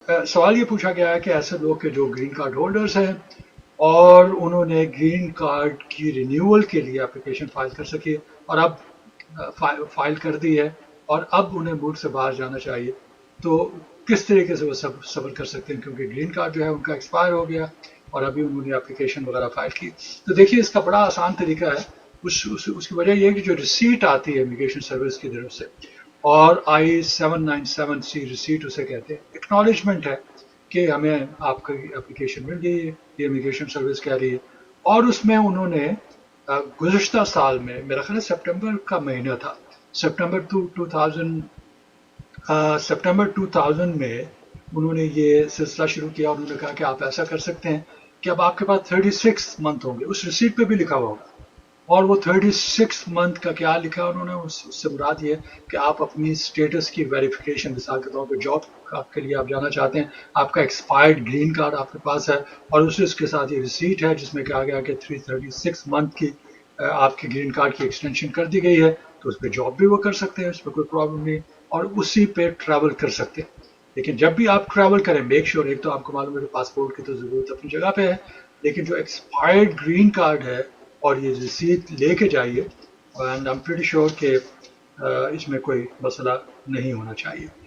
सवाल ये पूछा गया है कि ऐसे लोग के जो ग्रीन कार्ड होल्डर्स हैं और उन्होंने ग्रीन कार्ड की रिन्यूअल के लिए एप्लीकेशन फाइल कर सकी और अब फाइल कर दी है और अब उन्हें मुल्क से बाहर जाना चाहिए, तो किस तरीके से वो सब्र कर सकते हैं, क्योंकि ग्रीन कार्ड जो है उनका एक्सपायर हो गया और अभी उन्होंने एप्लीकेशन वगैरह फाइल की। तो देखिए, इसका बड़ा आसान तरीका है। उसकी वजह यह है कि जो रिसीट आती है इमिग्रेशन सर्विस की तरफ से, और I-797C रिसीट उसे कहते हैं, एक्नॉलेजमेंट है कि हमें आपकी एप्लीकेशन मिल गई है, ये इमिग्रेशन सर्विस कह रही है। और उसमें उन्होंने गुज़श्ता साल में, मेरा ख्याल है सितंबर का महीना था, सितंबर 2000 सितंबर 2000 में उन्होंने ये सिलसिला शुरू किया। उन्होंने कहा कि आप ऐसा कर सकते हैं कि अब आपके पास 36 मंथ होंगे, उस रिसीट पे भी लिखा हुआ होगा। और वो 36 मंथ का क्या लिखा उन्होंने, उससे मुराद ये कि आप अपनी स्टेटस की वेरिफिकेशन, मिसाल के तौर पर जॉब के लिए आप जाना चाहते हैं, आपका एक्सपायर्ड ग्रीन कार्ड आपके पास है और उसके साथ ये रिसीट है जिसमें कहा गया कि 36 मंथ की आपके ग्रीन कार्ड की एक्सटेंशन कर दी गई है, तो उस पर जॉब भी वो कर सकते हैं, उसमें कोई प्रॉब्लम नहीं, और उसी पे ट्रैवल कर सकते हैं। लेकिन जब भी आप ट्रैवल करें, मेक श्योर, एक तो आपको मालूम है कि पासपोर्ट की तो ज़रूरत अपनी जगह पे है, लेकिन जो एक्सपायर्ड ग्रीन कार्ड है और ये रसीद लेके जाइए, and I am pretty sure कि इसमें कोई मसला नहीं होना चाहिए।